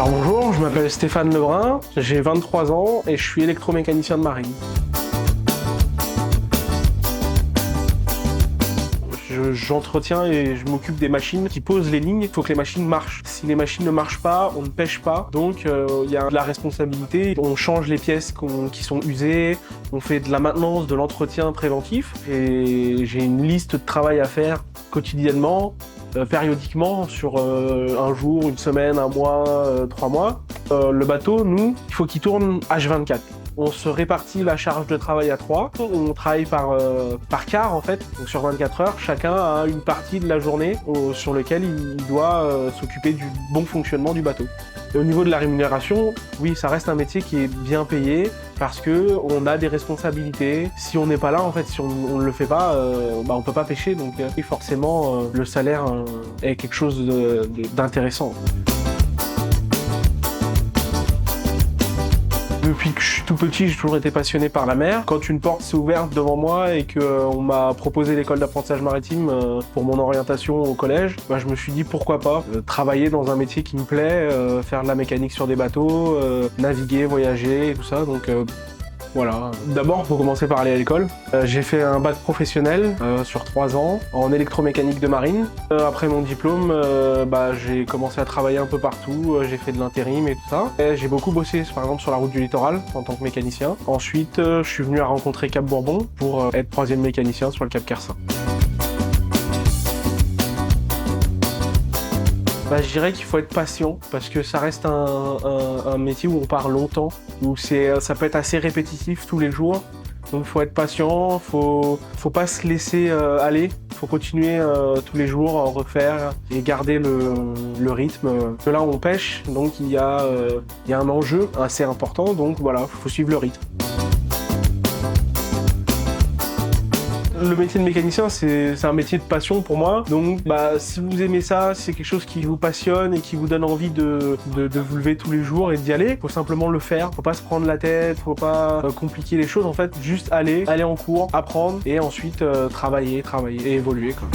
Alors bonjour, je m'appelle Stéphane Lebrun, j'ai 23 ans et je suis électromécanicien de marine. J'entretiens et je m'occupe des machines qui posent les lignes. Il faut que les machines marchent. Si les machines ne marchent pas, on ne pêche pas. Donc il y a de la responsabilité. On change les pièces qui sont usées. On fait de la maintenance, de l'entretien préventif. Et j'ai une liste de travail à faire quotidiennement, périodiquement, sur un jour, une semaine, un mois, 3 mois. Le bateau, nous, il faut qu'il tourne H24. On se répartit la charge de travail à 3. On travaille par quart en fait, donc sur 24 heures. Chacun a une partie de la journée sur laquelle il doit s'occuper du bon fonctionnement du bateau. Et au niveau de la rémunération, oui, ça reste un métier qui est bien payé parce que on a des responsabilités. Si on n'est pas là, en fait, si on ne le fait pas, on peut pas pêcher. Donc forcément, le salaire est quelque chose d'intéressant. Depuis que je suis tout petit, j'ai toujours été passionné par la mer. Quand une porte s'est ouverte devant moi et qu'on m'a proposé l'école d'apprentissage maritime pour mon orientation au collège, je me suis dit pourquoi pas travailler dans un métier qui me plaît, faire de la mécanique sur des bateaux, naviguer, voyager et tout ça. Donc voilà. D'abord, il faut commencer par aller à l'école. J'ai fait un bac professionnel sur 3 ans en électromécanique de marine. Après mon diplôme, j'ai commencé à travailler un peu partout. J'ai fait de l'intérim et tout ça. Et j'ai beaucoup bossé, par exemple, sur la route du littoral en tant que mécanicien. Ensuite, je suis venu à rencontrer Cap Bourbon pour être 3e mécanicien sur le Cap Kersin. Je dirais qu'il faut être patient parce que ça reste un métier où on part longtemps, où ça peut être assez répétitif tous les jours. Donc il faut être patient, faut pas se laisser aller, faut continuer tous les jours à en refaire et garder le rythme. Là on pêche, donc il y a un enjeu assez important, donc voilà, faut suivre le rythme. Le métier de mécanicien, c'est un métier de passion pour moi. Donc, si vous aimez ça, c'est quelque chose qui vous passionne et qui vous donne envie de vous lever tous les jours et d'y aller. Faut simplement le faire. Faut pas se prendre la tête. Faut pas compliquer les choses. En fait, juste aller en cours, apprendre et ensuite travailler et évoluer, quoi.